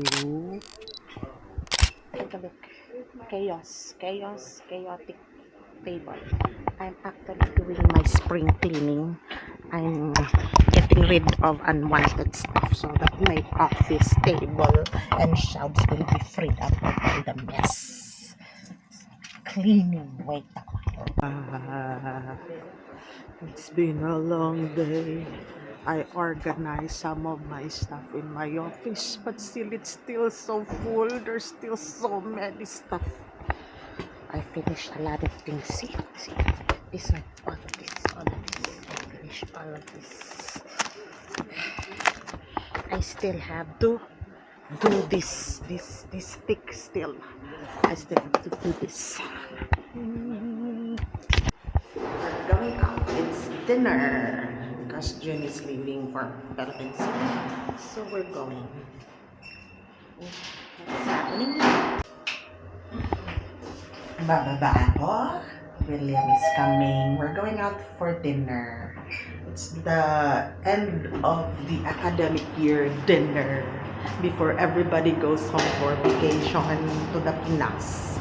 to take a look. Chaotic table. I'm actually doing my spring cleaning. I'm getting rid of unwanted stuff so that my office table and shelves will be freed up of all the mess. Cleaning. Wait a while. It's been a long day. I organized some of my stuff in my office, but still it's still so full. There's still so many stuff. I finished a lot of things. See, this one, all of this. I finished all of this. I still have to do this stick still. I still have to do this. We're going out. It's dinner because June is leaving for Philippines. So we're going. What's happening? Bababa ako. William is coming. We're going out for dinner. It's the end of the academic year dinner before everybody goes home for vacation to the Pinas.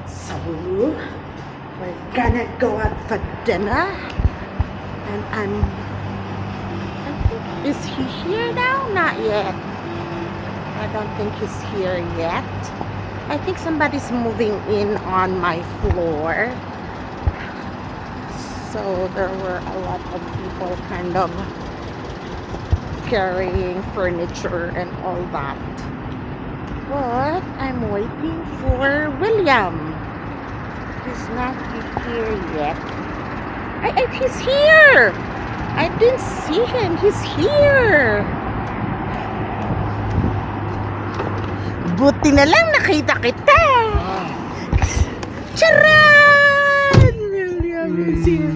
So we're gonna go out for dinner. And I think, is he here now? Not yet. I don't think he's here yet. I think somebody's moving in on my floor. So there were a lot of people kind of carrying furniture and all that. But I'm waiting for William. He's not here yet. He's here! I didn't see him. He's here! Buti na lang nakita kita! Charan! William is here.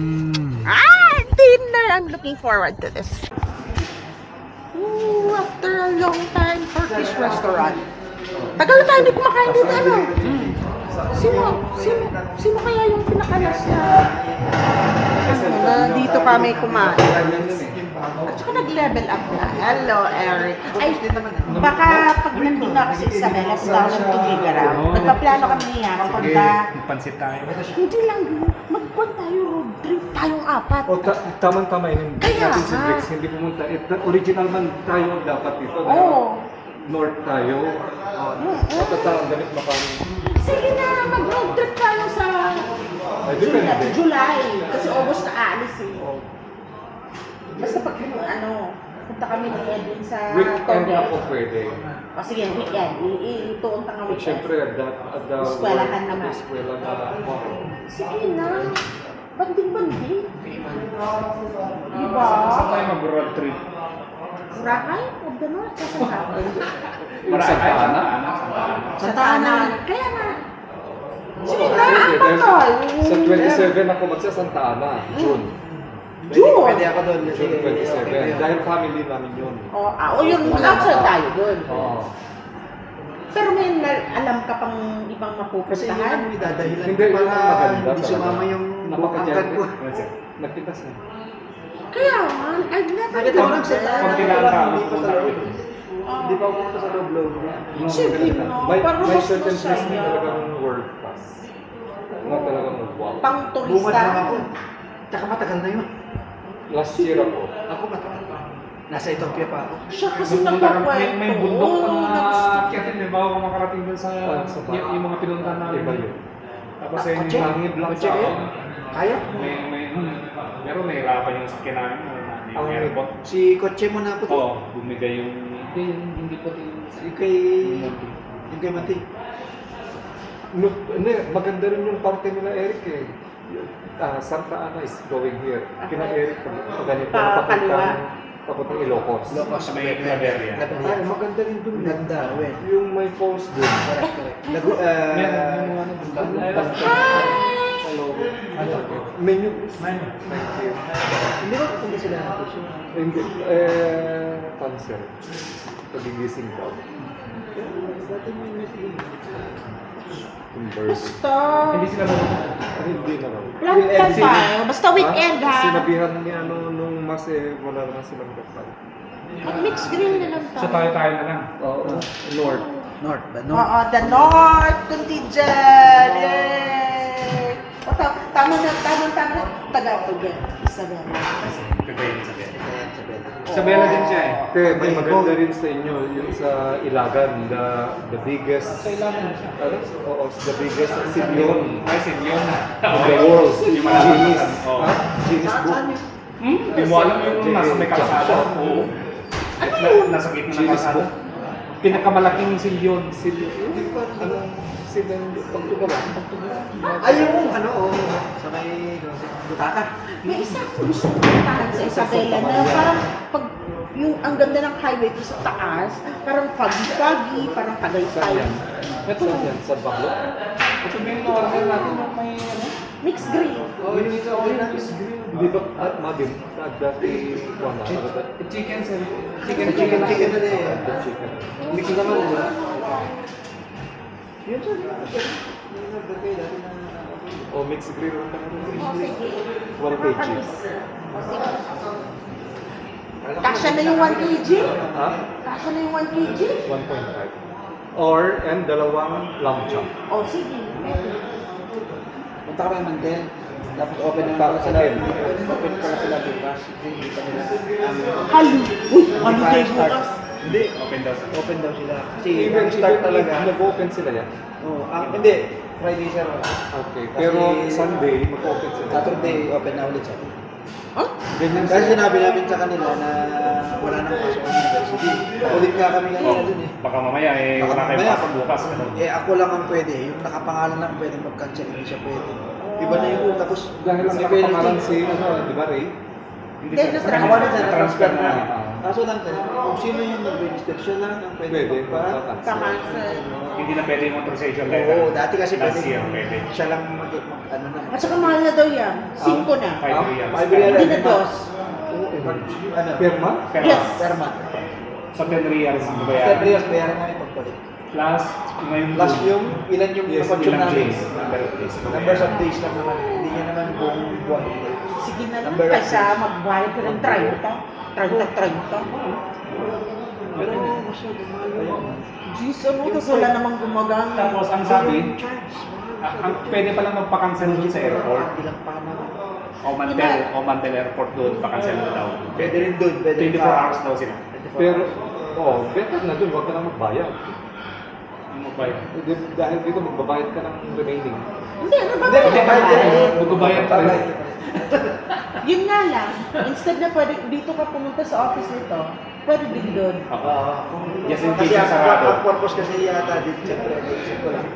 Dinner! I'm looking forward to this. Ooh, after a long time, Turkish restaurant. Tagal na tayo hindi kumakain dito, ano? Sino kaya yung pinakalas na dito kami kumain? At saka nag-level up na. Hello, Eric. Ay, baka pag nandun ako sa Isabelas, daw ng Tuligaraw. Nagpaplano kami niya kapag pansit tayo. hindi lang yun. Magpuan tayo road trip. Tayong apat. O, tamang-tama yun. Kaya Natin si nga. Rex, hindi pumunta. Original man tayo dapat dito. Oo. North tayo. Matatang ganit makami. Sige na, mag-road trip tayo sa Ay, depende. July. Kasi August na aalis eh. Basta pag punta kami ni Edwin sa Weekend Toge. ako pwede. O sige, weekend. Ituon ka nga weekend. Siyempre, at Eskwelahan naman. Eskwela na. Sige na. Banding-banding. Diba? Saan tayo mag-road trip? Boracay of the North. Saan natin? Santa Ana? Santa Ana. Kaya na. Sige na, Pwede, apat dahil tayo. Sa 27 ako magsa Santa Ana, June. June? Pwede ako doon. June 27. Dahil family namin yun. O yun, outside tayo dun. Oo. Pero may alam ka pang ibang Kasi yun mapupuntahan? ang idadahilan Hindi, yun ang para maganda hindi sumama yung angkan ko. Nagpitas na. Kaya nga, I've never Nakita ko lang sa tayo. Pag kailangan Hindi pa sa loob. Hindi pa ako pumunta sa loob. Sige, no. May Parang certain mas place na masaya. talagang world pass. Na talagang mag-wow. Pang Bungad lang ako. turista. Tsaka matagal na yun. Last year ako. Ako matagal pa. Nasa Ethiopia pa ako. Siya kasi nagkakwento. May bundok pa na Nag-stick. kaya hindi ba ako makarating dun sa yung mga pinuntahan namin. Iba yun. Tapos ay Kotse? hangib lang Kotse sa yun? Kaya? meron nahirapan yung sakyan namin yung airport. Si kotse mo na puti. Oo, bumigay yung hindi puti Yung kay Mati. Hindi, maganda rin yung parte nila Eric eh. Santa Ana is going here. Kina Eric, ganito, papuntang Ilocos. Ilocos. May Claveria. Ay, maganda rin dun. Ganda, well. Yung may falls dun. Correct. Menu please. Thank you. Hindi ba pupunta sila na puso? Hindi, cancer. Pagigising daw. Basta. Hindi sila hindi na raw. Plan tayo. Basta weekend ha. Sinabihan niya nung mas wala naman silang dapat. Mag-mix grill na lang So tayo. tayo na lang. Oo. North. North, the Oo, north. the North contingent! Yay! O, tama na. Taga-Tugan. Isabela. Kagaya sa bed. Kaya sa Bella. Isabela din siya eh. Te, may maganda rin sa inyo yung sa Ilagan, the biggest, Kailangan siya. ano? Oo, the biggest Simeon Ay, Sinyon. in the world. Yung malalaman. Guinness. Oo. Ha? Guinness Book. Hindi mo alam yung nasa may kalsada. Oo. Nasa gitna ng Guinness kalsada. Book. Pinakamalaking Simeon. Anong Simeon pagtugawa? Ay, yung ano, sa may butaka. May isa ako gusto kong puntahan sa Isabela na parang pag yung ang ganda ng highway ko sa taas, parang foggy, parang Saan Tagaytay. yan? Saan yan? Sa Baglo? Ito ba yung order natin yung may ano? Mixed grill. Hindi ba, Mabim, dati, wala, Chicken sir. Chicken na din. chicken. Mix naman, di ba? Yun siya. Yung order kayo dati na... O, mixed grill lang ka O, sige. 1 kg. O, sige. Kasya na yung 1 kg? Ha? Kasya na yung 1 kg? 1.5. Or, and dalawang lamb chop. O, sige. Punta kami ng Mandel. Tapos open naman Para pala sa sila. game. Open pala sila bukas. Hindi pa nila. Halo. Uy, halo Hindi pa tayo start. bukas. Hindi. Open daw. Open daw sila. Kasi Even start talaga. nag-open sila yan. Oo. Hindi. Friday sir. Okay. Kasi- Pero Sunday, mag-open sila. Saturday open na ulit sir. Huh? Ganyan Kasi sila. sinabi namin sa kanila na wala nang pasok ang university. Ulit nga kami kanina dun eh. Baka mamaya eh, Baka wala kayong mamaya, pasok bukas. Ganun. Eh ako lang ang pwede. Yung nakapangalan lang pwede mag-cancel. Hindi siya pwede. Iba na yung tapos Dahil ang may nakapangalan penalty. si, ano, di ba, Ray? Hindi Hindi, sir. na-transfer Wala na, Na-transfer na. na. Kaso lang, kung sino yung nag-register, siya lang ang pwede. Pwede, Kamasan. Hindi na pwede yung authorization letter. Oo, dati kasi Last pwede. year pwede. Siya lang ano na. At saka mahal na daw yan. 5 na. 5 reals. 5 reals. Hindi na dos. Ano? Perma? Pero Yes. Per month. sa 10 reals ang 10 bayaran. reals, bayaran namin pagpalit. Plus, ngayon Plus yung, ilan yung Yes, consume ilang namin. days. Number of days. Numbers of days lang naman. Hindi niya naman buong buwan. Sige na lang. Number of Kaysa days. magbayad ka ng 30. 30. Pero masyado mahal yun. Jeez, ano? Tapos wala namang gumagana. Tapos ang sabi, Charge. ang pwede palang magpa-cancel doon sa airport. Ilang pa naman. O Mantel Airport doon, pa-cancel na daw. Pwede rin doon. Pwede 24 hours daw sila. Pero, better na dun, huwag ka nang magbayad. Ang mobile. Dahil dito, magbabayad ka ng remaining. Hindi, ano ba? Hindi, magbabayad ka rin. Magbabayad ka rin. Yun nga lang. Instead na pwede, dito ka pumunta sa office nito, pwede din doon. Oo. Just in Kasi case ang sarado. ang purpose kasi yata dito, siyempre, naisip ko lang,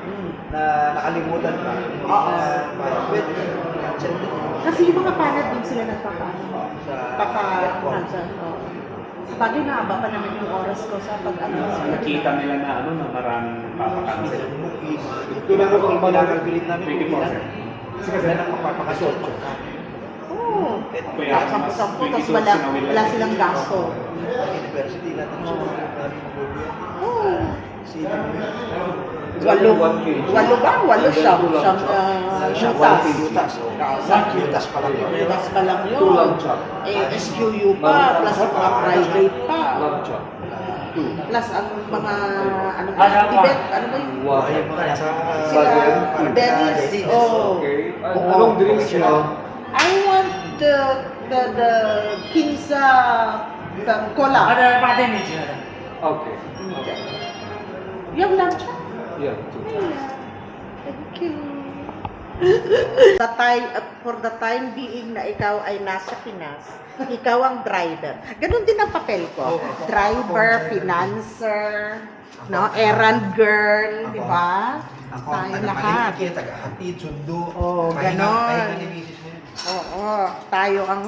na nakalimutan pa. Hindi Oo. na pwede. Cancel din. Kasi yung mga panad din sila nagpapaano. Sa Papa-cancel. Oo. Bagay na haba pa naman yung oras ko sa pag-ano. Nakita nila na ano na maraming nagpapa-cancel. Tulad ko kung pinakalculate namin 24 sir. Kasi kasi lang magpapakasot. Oo. Kaya Kaya mas 10-10, tapos 22 wala, sinawil wala lang. silang gasto. University natin siya. Oo. Sino Walo. 1 kg. Walo ba? Walo siyam. Siyam, Siyutas. siyutas. Siyutas pa lang. Siyutas pa lang yun. 2 lamb chop. SQU pa, plus yung mga private pa. Lamb chop. 2. Plus ang mga, ano ba, Tibet, ano ba yung, Wow. Yung mga nasa... sila, Dennis, oh. Okay. Anong drinks nyo? I want the Kinsa, the cola. Okay. Yung lunch. Yeah. Thank you. For the time being na ikaw ay nasa Pinas, ikaw ang driver. Ganun din ang papel ko. Driver, financer, no, errand girl, di ba? Ako Tayo ang lahat. taga-maligid, taga-hatid, sundo. Oo, Pahinga- ganon. pahinga ni misis mo yun. Oo, tayo ang,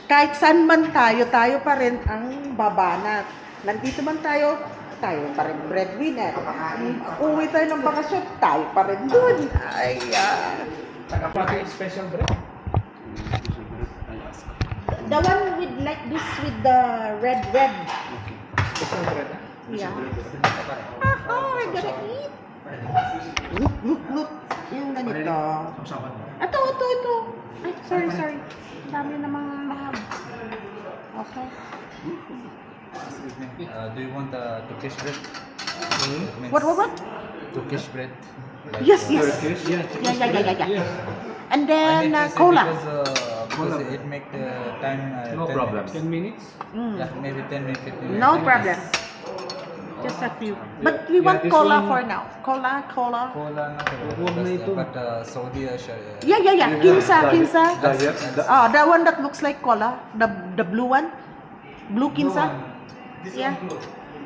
kahit saan man tayo pa rin ang babanat. Nandito man tayo pa rin breadwinner. Uwi tayo ng bakasyon, tayo pa rin dun. Ay, Special bread. the one with like this with the red. Special bread. Yeah. Oh, I gotta eat. Look. Yung ganito. Ito. Ay, sorry. Ang dami namang mga. Okay. Excuse me. Do you want Turkish bread? It means What? Turkish bread. Like, Yes, yes. Turkish, yeah. Yeah. And I then need to say cola. because it make the time No 10 problem. minutes. 10 minutes? Yeah, maybe 10 minutes, 15 minutes. No like problem. this. Just a few. But we Yeah, want this cola one- for now. Cola. Cola not Huwag na ito. but Saudi Yeah. Kinsa. Diet. The one that looks like cola. The blue one. Blue kinsa. Yeah.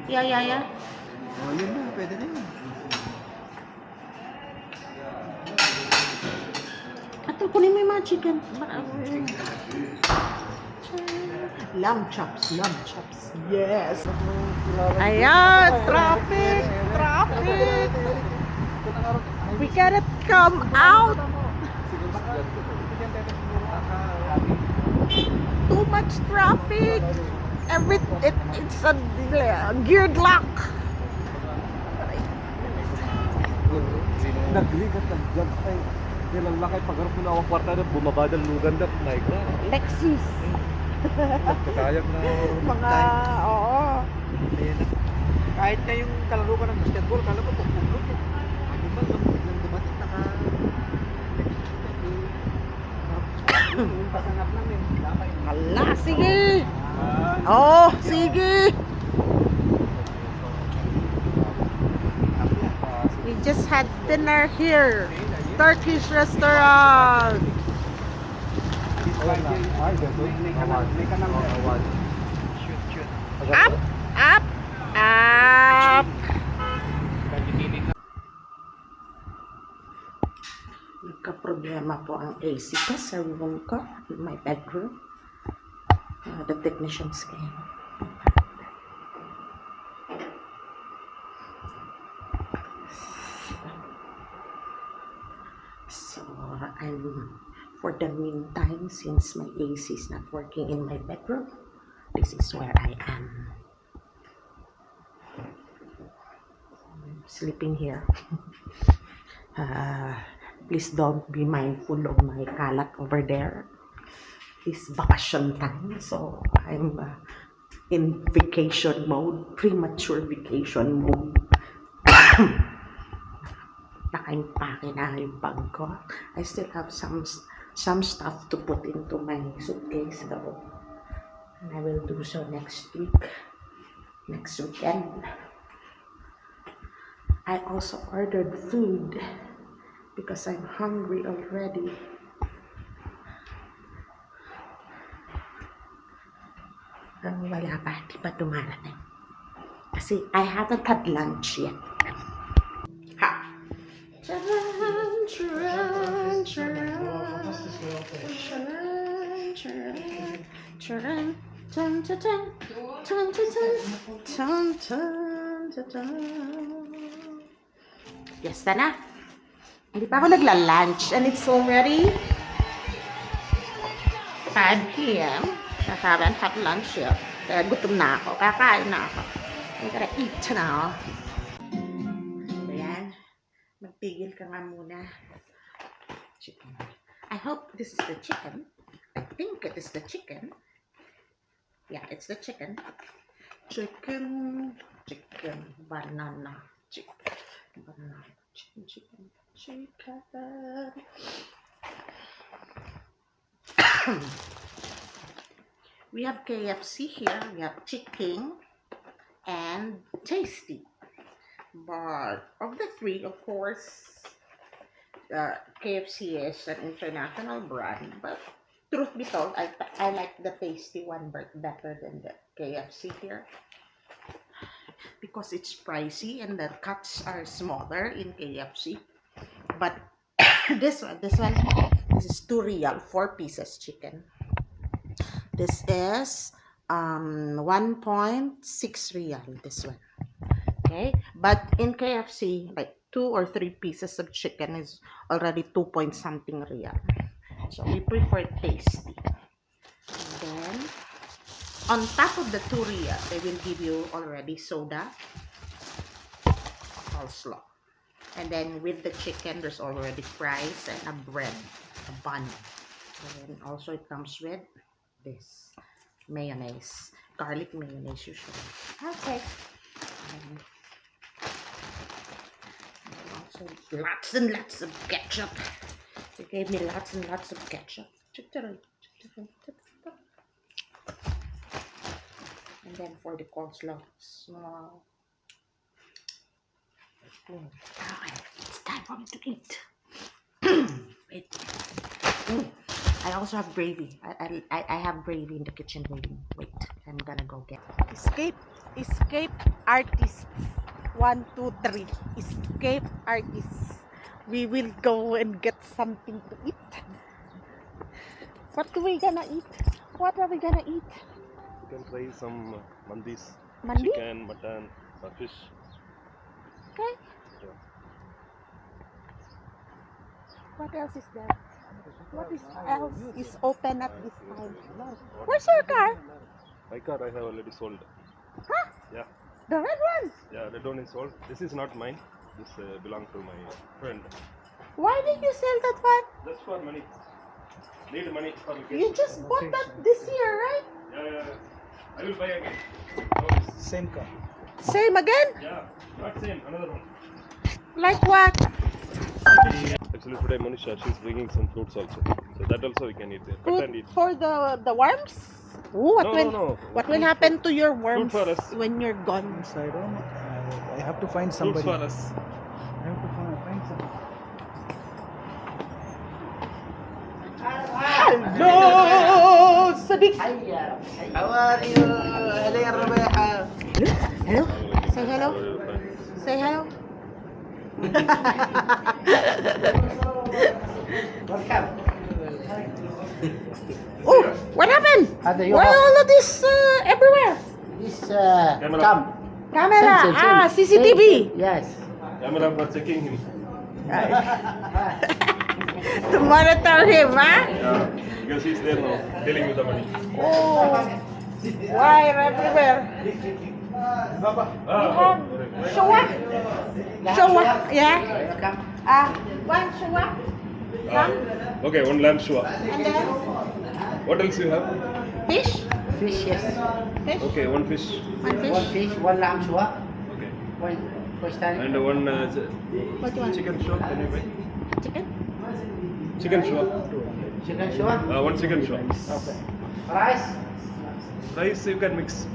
Yeah. Oh, yun na, pwede na yun. At kunin mo yung mga chicken. Lamb chops. Yes. Ayan, traffic. We gotta come out. Too much traffic. It's a geared lock. Nagligat ng jump ay nilang lakay pagharap mo na akong kwarta na bumaba ng lugan na my God. Lexus. Nagkakayag na Mga, oo. Kahit na yung kalaro ka ng basketball, kala mo pupunod eh. Ano ba, nung dumating yung pasangat namin. Hala, sige. Oh, sige. We just had dinner here. Turkish restaurant. Ay, ganun. May kanal. Awan. Shoot. Up. Nagka-problema po ang AC ko sa room ko, in my bedroom. The technicians came. So, for the meantime, since my AC is not working in my bedroom, this is where I am. Sleeping here. Please don't be mindful of my kalat over there. It's vacation time, so I'm in vacation mode, premature vacation mode. Naka-impake na yung bag ko. I still have some stuff to put into my suitcase though. And I will do so next weekend. I also ordered food because I'm hungry already. Wala pa, di pa dumarating. Kasi I haven't had lunch yet. Ha! Fiesta na. Hindi pa ako nagla-lunch and it's already 5 p.m. I haven't had lunch yet. Kaya gutom na ako. Kakain na ako. I'm gonna eat now. Ayan. Magpigil ka nga muna. Chicken. I hope this is the chicken. I think it is the chicken. Yeah, it's the chicken. Chicken. Banana. Chicken. We have KFC here. We have chicken and tasty. But of the three, of course, KFC is an international brand. But truth be told, I like the tasty one better than the KFC here. Because it's pricey and the cuts are smaller in KFC. But this is 2 real, 4 pieces chicken. This is 1.6 real, this one. Okay, but in KFC, like 2 or 3 pieces of chicken is already 2 point something real. So we prefer tasty. And then on top of the 2 real, they will give you already soda, coleslaw. And then with the chicken, there's already fries and a bread, a bun. And also it comes with this. mayonnaise, garlic mayonnaise usually. Okay. And also lots and lots of ketchup. They gave me lots and lots of ketchup. And then for the coleslaw, small. Okay, it's time for me to eat. Wait. I also have gravy. I have gravy in the kitchen waiting. Wait, I'm gonna go get it. Escape artists. 1, 2, 3. Escape artists. We will go and get something to eat. What are we gonna eat? What are we gonna eat? You can try some mandis, Mandi? chicken, mutton, or fish. Okay. Yeah. What else is there? What else is open at this time? Where's your car? My car I have already sold. Huh? Yeah, The red one? yeah, red one is sold. This is not mine. This belongs to my friend. Why did you sell that one? Just for money. Need money for vacation. You just bought that this year, right? Yeah. I will buy again. Same car. Same again? Yeah, not same. Another one. Like what? Actually today Manisha, she's bringing some fruits also. So that also we can eat there. Cut Fruit and eat. for the worms? Ooh, No. What will happen to your worms for us. when you're gone? So I don't know. I have to find Fruits somebody. for us. I have to find somebody. Hello, Sadiq. How are you? Hello, Rabeha. Hello. Say hello. Say hello. Welcome. Oh, what happened? You Why have- all of this everywhere? This Camera. Camera. CCTV. Yes. Camera for checking him. To monitor him, huh? Yeah, because he's there now, dealing with the money. Oh, wire everywhere. Ah, Showa? Showa, yeah. Welcome. One showa, okay, one lamb shua. and then What else you have? fish. Fish, yes. Fish. Okay, one fish. One One fish. fish, one lamb shua, Okay. one question. And one What you want? chicken shua. Can you buy? Chicken. Chicken shua. Chicken shua. One chicken shua. Okay. Rice. Rice you can mix.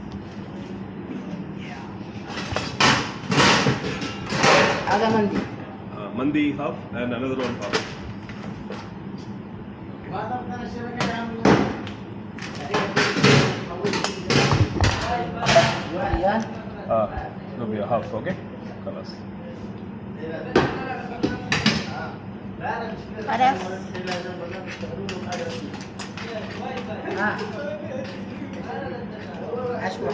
Ada mandi. Mandi half and another one half. Yan. No, be a half, okay? Colors. What else? Ashwa.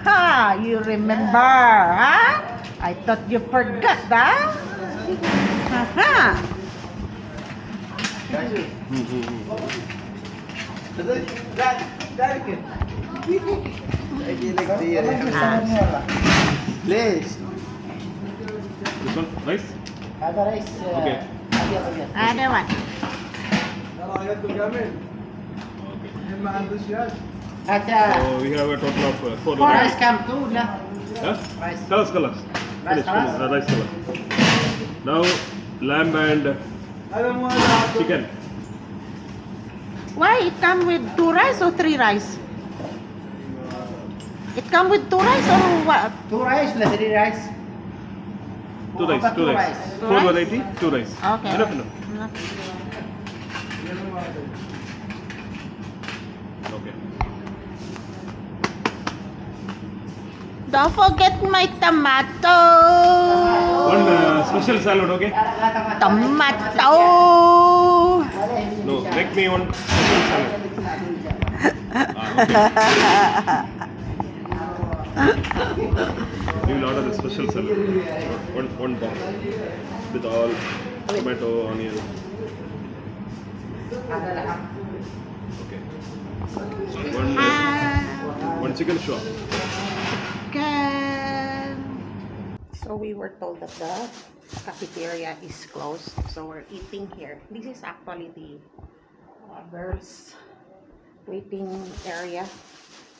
Ha! You remember, huh? I thought you forgot, huh? Haha. Please. This one, rice? Ada rice. Okay. Other one. Ada. So we have a total of 4 Four. Rice varieties. come too lah. Huh? Rice. Colors. Rice Finish. colors? Rice color. Now lamb and chicken. Why it come with 2 rice or 3 rice? It come with 2 rice or what? 2 rice lah, 3 rice. Two rice. Two rice. 4 Rice? variety, 2 rice. Okay. Enough. Okay. Don't forget my tomato. One special salad, okay? Tomato. No, make me one special salad. We will order the special salad. One box with all tomato, onion. Okay. One chicken shop. So we were told that the cafeteria is closed, so we're eating here. This is actually the girls' waiting area.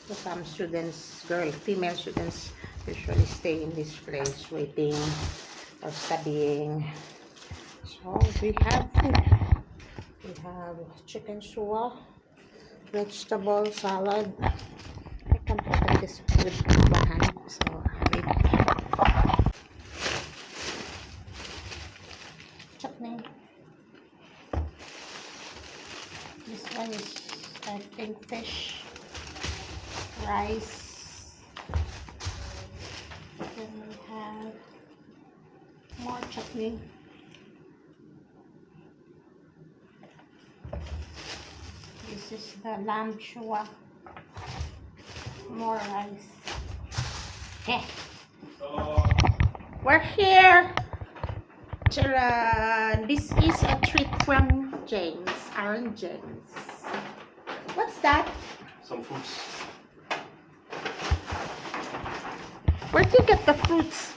So some students, female students usually stay in this place waiting or studying. So we have food. We have chicken suwa, vegetable salad. I can't open this with one hand, so wait. Chutney. This one is, I think, fish, rice. Then we have more chutney. This is the lamb chua. More rice. Okay. We're here. This is a treat from James, Aaron James. What's that? Some fruits. Where do you get the fruits?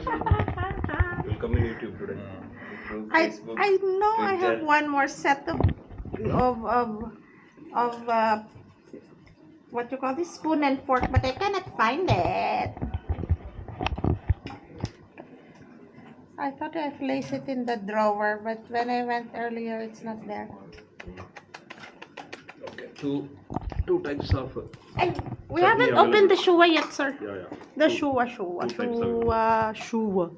Will come in YouTube today. I know I have one more set of what you call this, spoon and fork, but I cannot find it. I thought I placed it in the drawer, but when I went earlier, it's not there. Okay. Two types of. We Chutney haven't opened the available. shuwa yet, sir. Yeah. The Two- shuwa. two types available. Shuwa.